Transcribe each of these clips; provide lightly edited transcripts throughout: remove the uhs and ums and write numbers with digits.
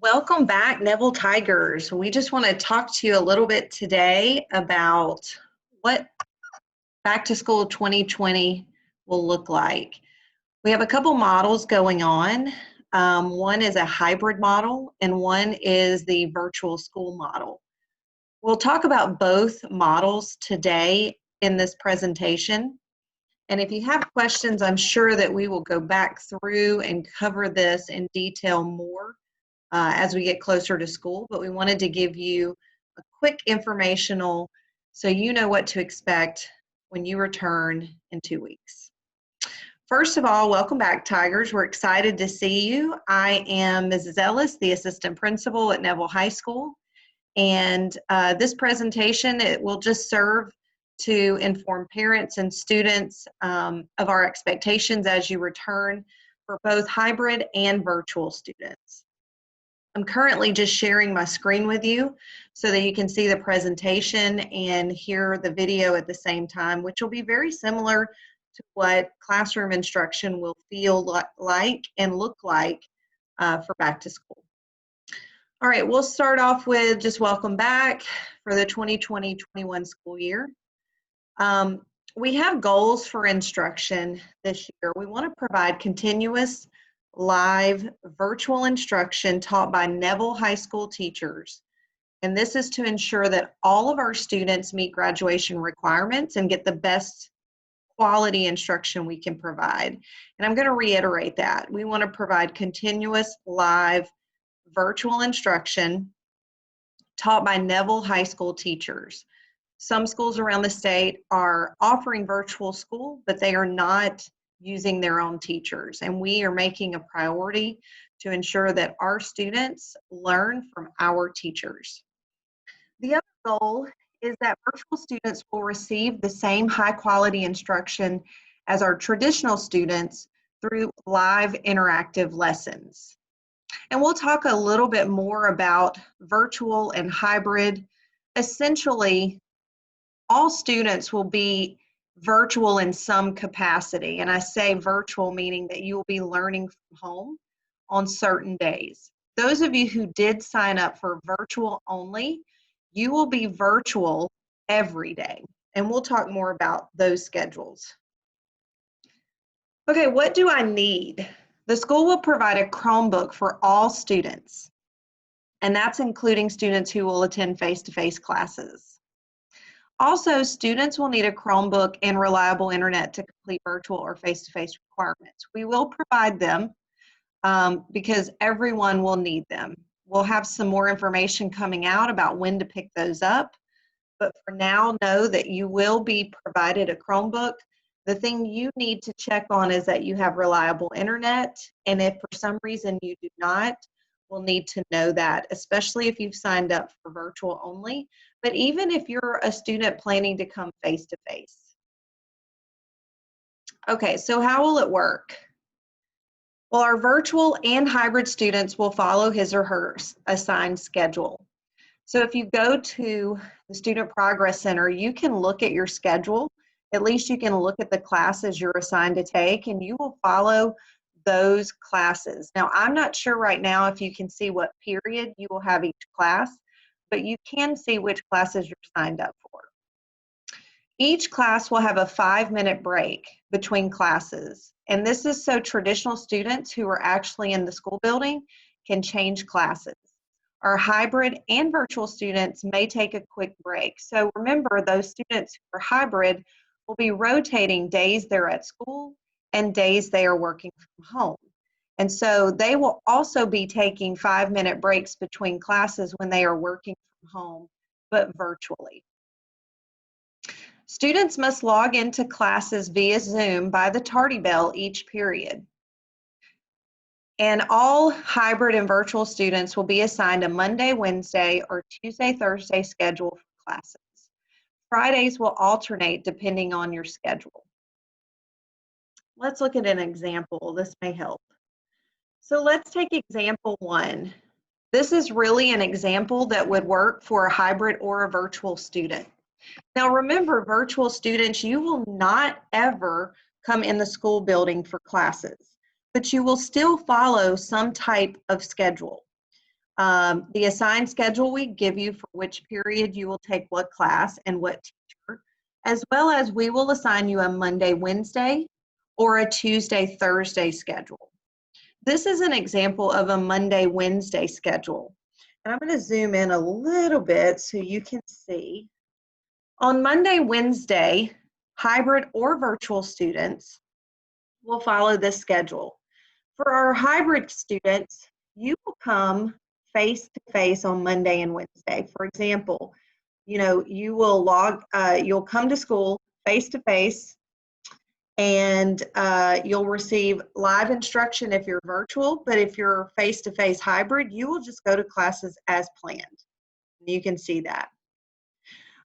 Welcome back, Neville Tigers. We just want to talk to you a little bit today about what Back to School 2020 will look like. We have a couple models going on. One is a hybrid model and one is the virtual school model. We'll talk about both models today in this presentation. And if you have questions, I'm sure that we will go back through and cover this in detail more as we get closer to school, but we wanted to give you a quick informational so you know what to expect when you return in 2 weeks. First of all, welcome back, Tigers. We're excited to see you. I am Mrs. Ellis, the assistant principal at Neville High School, and this presentation, it will just serve to inform parents and students of our expectations as you return for both hybrid and virtual students. I'm currently just sharing my screen with you so that you can see the presentation and hear the video at the same time, which will be very similar to what classroom instruction will feel like and look like for back to school. All right, we'll start off with just welcome back for the 2020-21 school year. We have goals for instruction this year. We want to provide continuous live virtual instruction taught by Neville High School teachers. And this is to ensure that all of our students meet graduation requirements and get the best quality instruction we can provide. And I'm going to reiterate that. We want to provide continuous live virtual instruction taught by Neville High School teachers. Some schools around the state are offering virtual school, but they are not using their own teachers. And we are making a priority to ensure that our students learn from our teachers. The other goal is that virtual students will receive the same high quality instruction as our traditional students through live interactive lessons. And we'll talk a little bit more about virtual and hybrid. Essentially, all students will be virtual in some capacity. And I say virtual meaning that you will be learning from home on certain days. Those of you who did sign up for virtual only, you will be virtual every day. And we'll talk more about those schedules. Okay, what do I need? The school will provide a Chromebook for all students. And that's including students who will attend face-to-face classes. Also, students will need a Chromebook and reliable internet to complete virtual or face-to-face requirements. We will provide them because everyone will need them. We'll have some more information coming out about when to pick those up, but for now, know that you will be provided a Chromebook. The thing you need to check on is that you have reliable internet, and if for some reason you do not, we'll need to know that, especially if you've signed up for virtual only, but even if you're a student planning to come face-to-face. Okay, so how will it work? Well, our virtual and hybrid students will follow his or her assigned schedule. So if you go to the Student Progress Center, you can look at your schedule. At least you can look at the classes you're assigned to take, and you will follow those classes. Now, I'm not sure right now if you can see what period you will have each class, but you can see which classes you're signed up for. Each class will have a 5-minute break between classes, and this is so traditional students who are actually in the school building can change classes. Our hybrid and virtual students may take a quick break. So remember, those students who are hybrid will be rotating days they're at school and days they are working from home. And so they will also be taking 5-minute breaks between classes when they are working from home, but virtually. Students must log into classes via Zoom by the tardy bell each period. And all hybrid and virtual students will be assigned a Monday, Wednesday, or Tuesday, Thursday schedule for classes. Fridays will alternate depending on your schedule. Let's look at an example. This may help. So let's take example 1. This is really an example that would work for a hybrid or a virtual student. Now remember, virtual students, you will not ever come in the school building for classes, but you will still follow some type of schedule. The assigned schedule we give you for which period you will take what class and what teacher, as well as we will assign you a Monday, Wednesday, or a Tuesday, Thursday schedule. This is an example of a Monday, Wednesday schedule. And I'm going to zoom in a little bit so you can see. On Monday, Wednesday, hybrid or virtual students will follow this schedule. For our hybrid students, you will come face-to-face on Monday and Wednesday. For example, you will you'll come to school face-to-face, and you'll receive live instruction if you're virtual, but if you're face-to-face hybrid, you will just go to classes as planned. You can see that.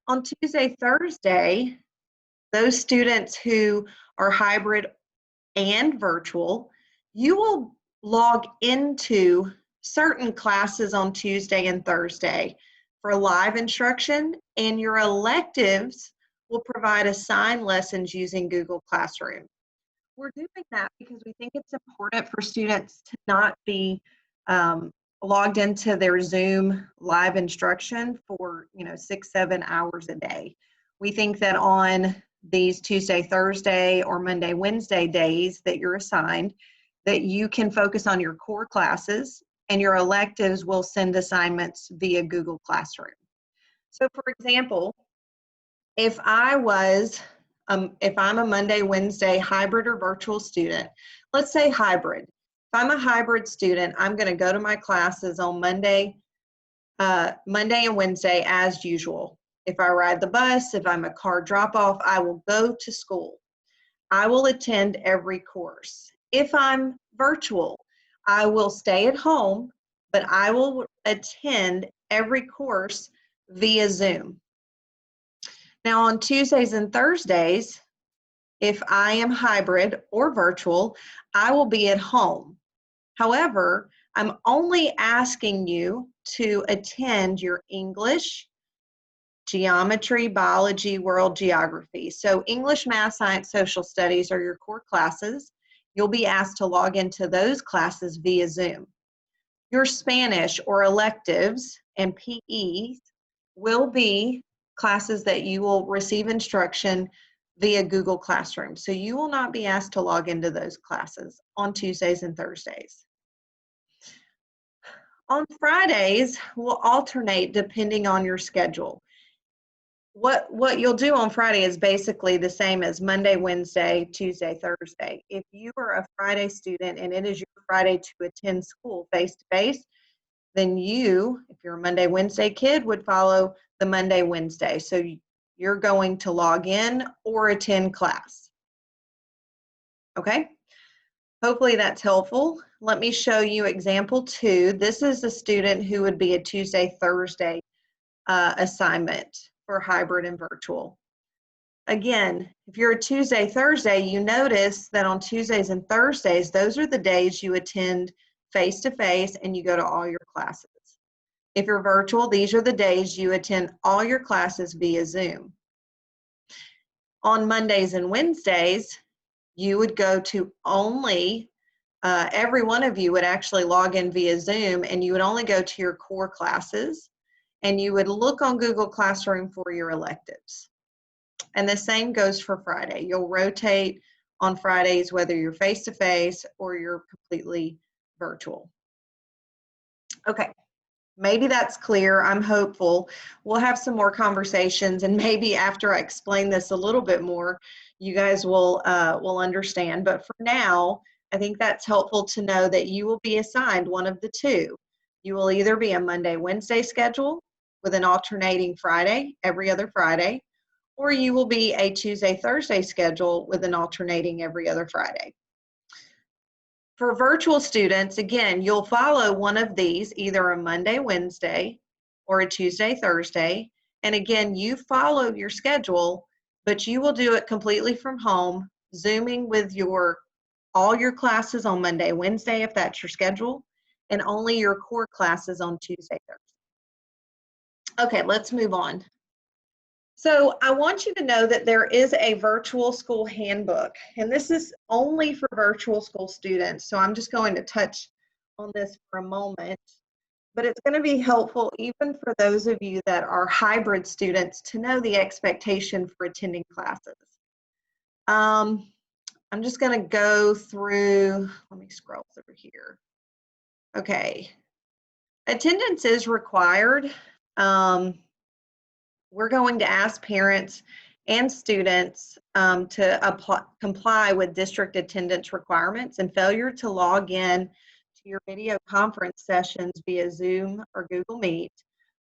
On Tuesday, Thursday, those students who are hybrid and virtual, you will log into certain classes on Tuesday and Thursday for live instruction, and your electives will provide assigned lessons using Google Classroom. We're doing that because we think it's important for students to not be logged into their Zoom live instruction for 6-7 hours a day. We think that on these Tuesday, Thursday, or Monday, Wednesday days that you're assigned, that you can focus on your core classes, and your electives will send assignments via Google Classroom. So for example, if I'm a Monday, Wednesday hybrid or virtual student, let's say hybrid. If I'm a hybrid student, I'm going to go to my classes on Monday and Wednesday as usual. If I ride the bus, if I'm a car drop-off, I will go to school. I will attend every course. If I'm virtual, I will stay at home, but I will attend every course via Zoom. Now on Tuesdays and Thursdays, if I am hybrid or virtual, I will be at home. However, I'm only asking you to attend your English, geometry, biology, world geography. So English, math, science, social studies are your core classes. You'll be asked to log into those classes via Zoom. Your Spanish or electives and PEs will be classes that you will receive instruction via Google Classroom. So you will not be asked to log into those classes on Tuesdays and Thursdays. On Fridays, we'll alternate depending on your schedule. What you'll do on Friday is basically the same as Monday, Wednesday, Tuesday, Thursday. If you are a Friday student and it is your Friday to attend school face-to-face, then you, if you're a Monday, Wednesday kid, would follow the Monday, Wednesday. So you're going to log in or attend class. Okay? Hopefully that's helpful. Let me show you example 2. This is a student who would be a Tuesday, Thursday assignment for hybrid and virtual. Again, if you're a Tuesday, Thursday, you notice that on Tuesdays and Thursdays, those are the days you attend face-to-face and you go to all your classes. If you're virtual, these are the days you attend all your classes via Zoom. On Mondays and Wednesdays, you would go to only, every one of you would actually log in via Zoom, and you would only go to your core classes, and you would look on Google Classroom for your electives. And the same goes for Friday. You'll rotate on Fridays whether you're face-to-face or you're completely virtual. Okay, maybe that's clear. I'm hopeful. We'll have some more conversations, and maybe after I explain this a little bit more, you guys will understand. But for now, I think that's helpful to know that you will be assigned one of the two. You will either be a Monday, Wednesday schedule with an alternating Friday, every other Friday, or you will be a Tuesday, Thursday schedule with an alternating every other Friday. For virtual students, again, you'll follow one of these, either a Monday, Wednesday, or a Tuesday, Thursday. And again, you follow your schedule, but you will do it completely from home, Zooming with all your classes on Monday, Wednesday, if that's your schedule, and only your core classes on Tuesday, Thursday. Okay, let's move on. So I want you to know that there is a virtual school handbook, and this is only for virtual school students. So I'm just going to touch on this for a moment. but it's going to be helpful even for those of you that are hybrid students to know the expectation for attending classes. I'm just going to go through, let me scroll through here. Okay, attendance is required. We're going to ask parents and students to comply with district attendance requirements, and failure to log in to your video conference sessions via Zoom or Google Meet,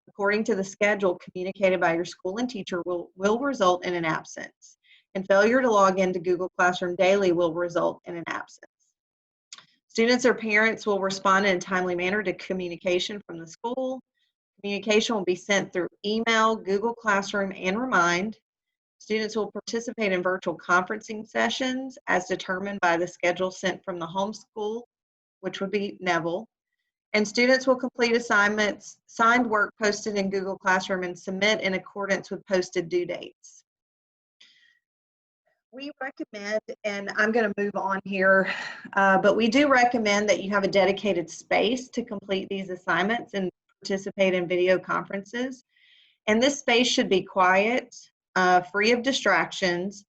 according to the schedule communicated by your school and teacher, will result in an absence. And failure to log into Google Classroom daily will result in an absence. Students or parents will respond in a timely manner to communication from the school. Communication will be sent through email, Google Classroom, and Remind. Students will participate in virtual conferencing sessions as determined by the schedule sent from the homeschool, which would be Neville. And students will complete assignments, signed work posted in Google Classroom, and submit in accordance with posted due dates. We recommend, and I'm going to move on here, but we do recommend that you have a dedicated space to complete these assignments and participate in video conferences. And this space should be quiet, free of distractions.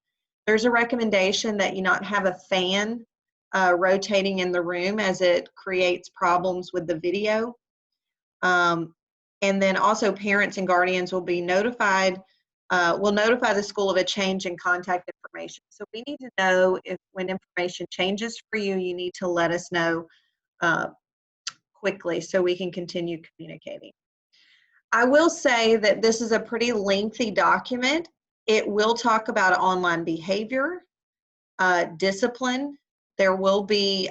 There's a recommendation that you not have a fan rotating in the room, as it creates problems with the video. And then also parents and guardians will be notified, will notify the school of a change in contact information. So we need to know if when information changes for you, you need to let us know quickly so we can continue communicating. I will say that this is a pretty lengthy document. It will talk about online behavior, discipline. There will be,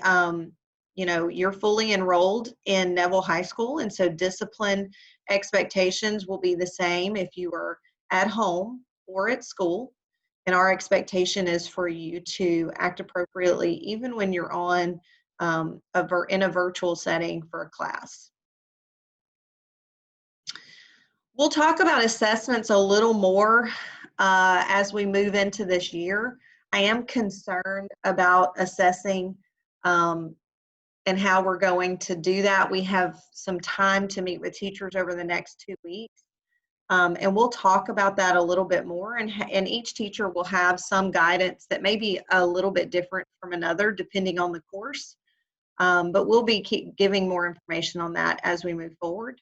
you know, you're fully enrolled in Neville High School, and so discipline expectations will be the same if you are at home or at school. And our expectation is for you to act appropriately even when you're on in a virtual setting for a class. We'll talk about assessments a little more as we move into this year. I am concerned about assessing and how we're going to do that. We have some time to meet with teachers over the next 2 weeks. And we'll talk about that a little bit more. And each teacher will have some guidance that may be a little bit different from another depending on the course. But we'll be giving more information on that as we move forward.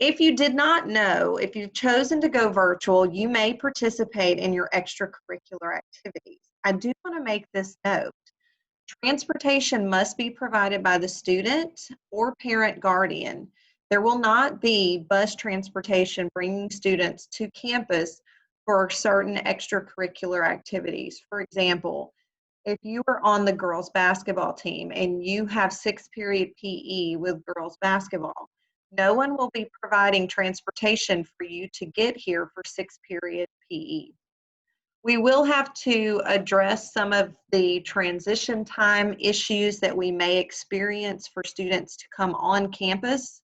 If you did not know, if you've chosen to go virtual, you may participate in your extracurricular activities. I do want to make this note. Transportation must be provided by the student or parent guardian. There will not be bus transportation bringing students to campus for certain extracurricular activities. For example, if you are on the girls basketball team and you have 6th period PE with girls basketball, no one will be providing transportation for you to get here for 6th period PE. We will have to address some of the transition time issues that we may experience for students to come on campus.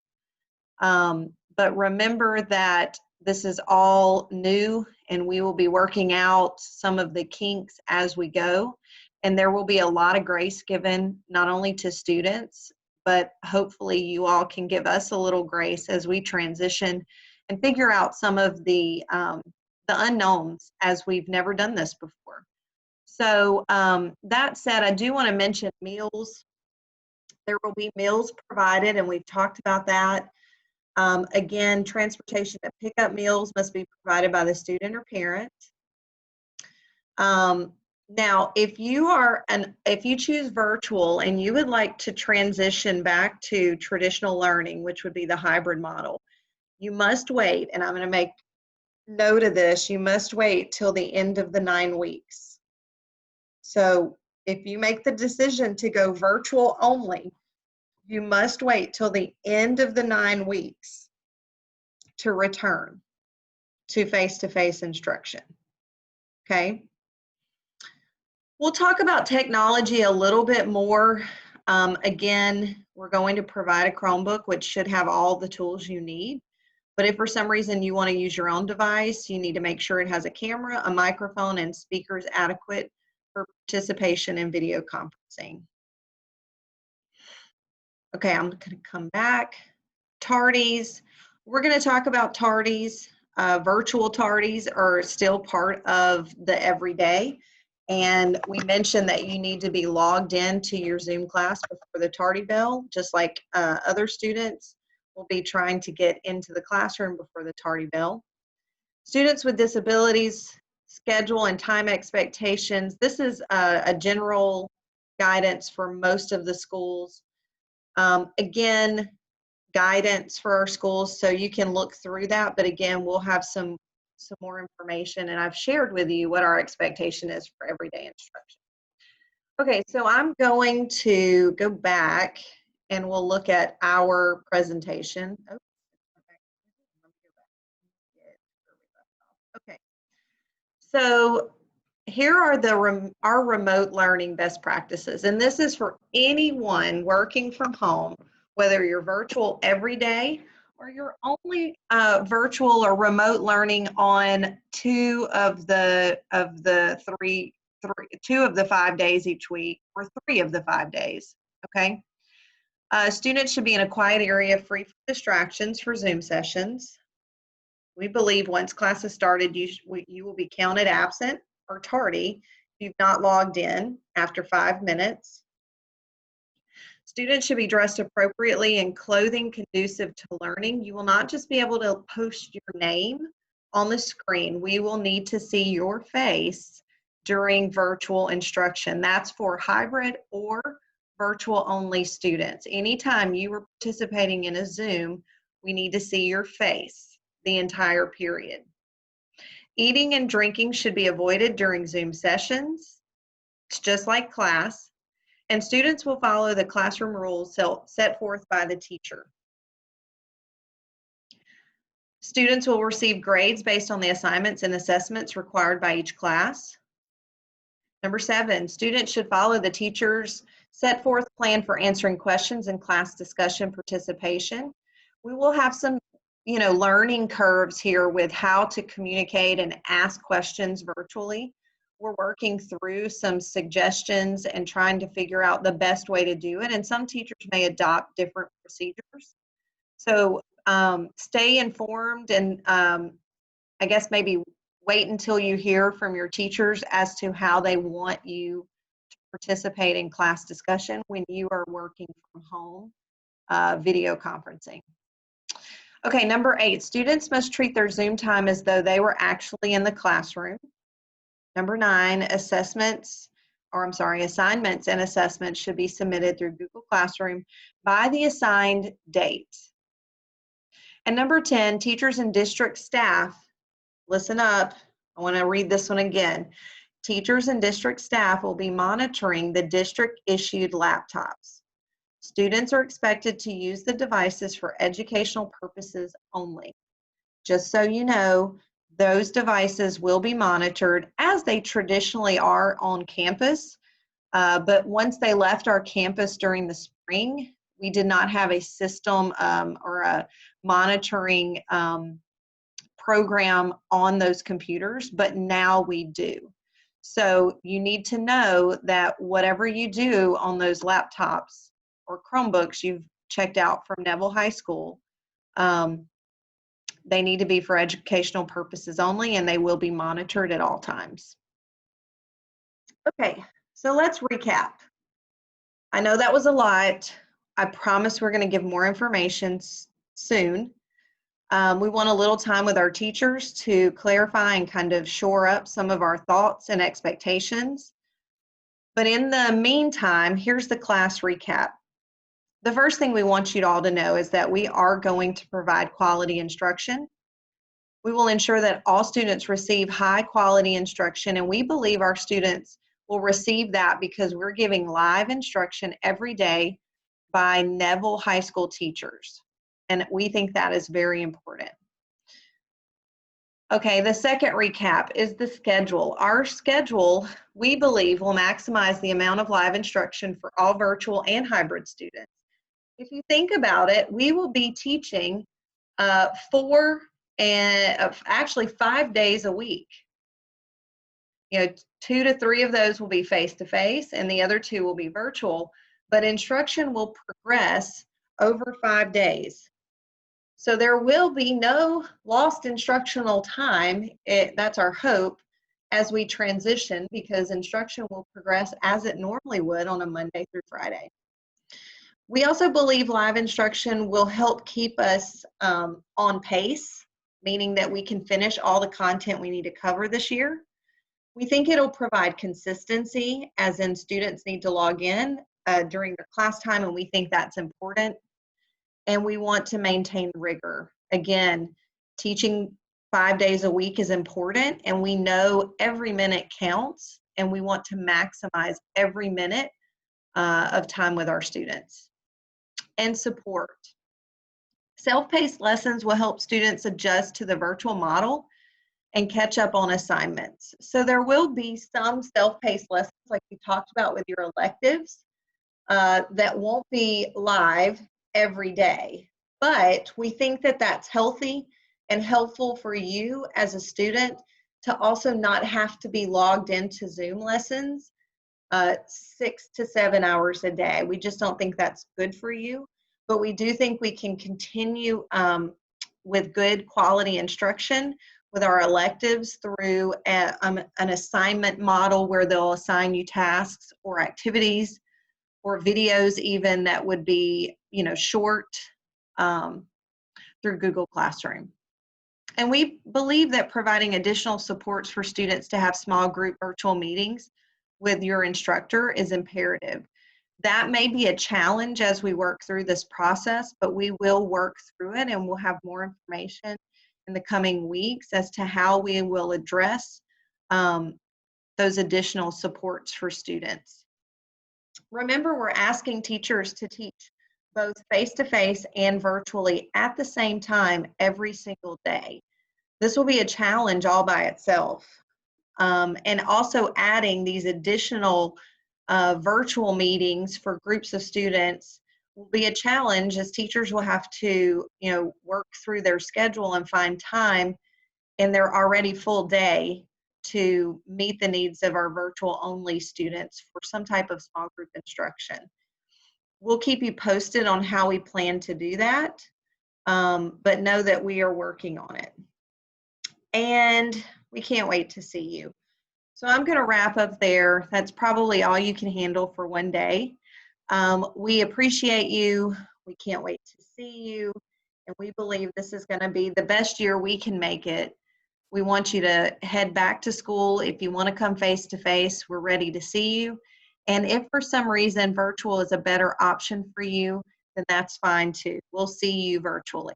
But remember that this is all new, and we will be working out some of the kinks as we go. And there will be a lot of grace given not only to students, but hopefully you all can give us a little grace as we transition and figure out some of the unknowns, as we've never done this before. So that said, I do want to mention meals. There will be meals provided, and we've talked about that. Again, transportation and pickup meals must be provided by the student or parent. Now, if you choose virtual and you would like to transition back to traditional learning, which would be the hybrid model, you must wait, and I'm going to make note of this, you must wait till the end of the 9 weeks. So if you make the decision to go virtual only, you must wait till the end of the 9 weeks to return to face-to-face instruction. Okay? We'll talk about technology a little bit more. Again, we're going to provide a Chromebook, which should have all the tools you need. But if for some reason you want to use your own device, you need to make sure it has a camera, a microphone, and speakers adequate for participation in video conferencing. Okay, I'm going to come back. Tardies. We're going to talk about tardies. Virtual tardies are still part of the everyday. And we mentioned that you need to be logged in to your Zoom class before the tardy bell, just like other students will be trying to get into the classroom before the tardy bell. Students with disabilities, schedule and time expectations. This is a general guidance for most of the schools. Again, guidance for our schools, so you can look through that. But again, we'll have some more information, and I've shared with you what our expectation is for everyday instruction. Okay, so I'm going to go back and we'll look at our presentation. Oh, okay, so here are our remote learning best practices, and this is for anyone working from home, whether you're virtual every day or you're only virtual or remote learning on two of the 5 days each week, or 3 of the 5 days. Okay, students should be in a quiet area free from distractions for Zoom sessions. We believe once class has started, you will be counted absent or tardy if you've not logged in after 5 minutes. Students should be dressed appropriately in clothing conducive to learning. You will not just be able to post your name on the screen. We will need to see your face during virtual instruction. That's for hybrid or virtual only students. Anytime you are participating in a Zoom, we need to see your face the entire period. Eating and drinking should be avoided during Zoom sessions. It's just like class. And students will follow the classroom rules set forth by the teacher. Students will receive grades based on the assignments and assessments required by each class. Number 7, students should follow the teacher's set forth plan for answering questions in class discussion participation. We will have some learning curves here with how to communicate and ask questions virtually. We're working through some suggestions and trying to figure out the best way to do it, and some teachers may adopt different procedures. So stay informed, and I guess maybe wait until you hear from your teachers as to how they want you to participate in class discussion when you are working from home video conferencing. Okay, number 8, students must treat their Zoom time as though they were actually in the classroom. Number 9, assignments and assessments should be submitted through Google Classroom by the assigned date. And number 10, teachers and district staff, listen up, I want to read this one again. Teachers and district staff will be monitoring the district-issued laptops. Students are expected to use the devices for educational purposes only. Just so you know, those devices will be monitored as they traditionally are on campus, but once they left our campus during the spring, we did not have a system or a monitoring program on those computers, but now we do. So you need to know that whatever you do on those laptops or Chromebooks you've checked out from Neville High School, they need to be for educational purposes only, and they will be monitored at all times. Okay, so let's recap. I know that was a lot. I promise we're going to give more information soon. We want a little time with our teachers to clarify and kind of shore up some of our thoughts and expectations. But in the meantime, here's the class recap. The first thing we want you all to know is that we are going to provide quality instruction. We will ensure that all students receive high quality instruction, and we believe our students will receive that because we're giving live instruction every day by Neville High School teachers. And we think that is very important. Okay, the second recap is the schedule. Our schedule, we believe, will maximize the amount of live instruction for all virtual and hybrid students. If you think about it, we will be teaching 4 and actually 5 days a week. 2 to 3 of those will be face-to-face, and the other 2 will be virtual. but instruction will progress over 5 days. So there will be no lost instructional time. That's our hope as we transition, because instruction will progress as it normally would on a Monday through Friday. We also believe live instruction will help keep us on pace, meaning that we can finish all the content we need to cover this year. We think it'll provide consistency, as in students need to log in during their class time, and we think that's important. And we want to maintain rigor. Again, teaching 5 days a week is important, and we know every minute counts, and we want to maximize every minute of time with our students. And support. Self-paced lessons will help students adjust to the virtual model and catch up on assignments. So there will be some self-paced lessons, like we talked about with your electives, that won't be live every day. But we think that that's healthy and helpful for you as a student to also not have to be logged into Zoom lessons 6 to 7 hours a day. We just don't think that's good for you. But we do think we can continue with good quality instruction with our electives through an assignment model where they'll assign you tasks or activities or videos even that would be, short through Google Classroom. And we believe that providing additional supports for students to have small group virtual meetings with your instructor is imperative. That may be a challenge as we work through this process, but we will work through it, and we'll have more information in the coming weeks as to how we will address those additional supports for students. Remember, we're asking teachers to teach both face-to-face and virtually at the same time every single day. This will be a challenge all by itself. And also adding these additional virtual meetings for groups of students will be a challenge, as teachers will have to, work through their schedule and find time in their already full day to meet the needs of our virtual only students for some type of small group instruction. We'll keep you posted on how we plan to do that, but know that we are working on it. And we can't wait to see you. So I'm going to wrap up there. That's probably all you can handle for one day. We appreciate you. We can't wait to see you. And we believe this is going to be the best year we can make it. We want you to head back to school. If you want to come face to face, we're ready to see you. And if for some reason virtual is a better option for you, then that's fine too. We'll see you virtually.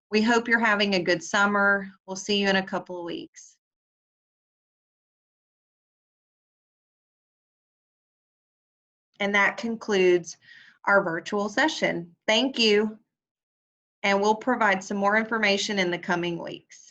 We hope you're having a good summer. We'll see you in a couple of weeks. And that concludes our virtual session. Thank you. And we'll provide some more information in the coming weeks.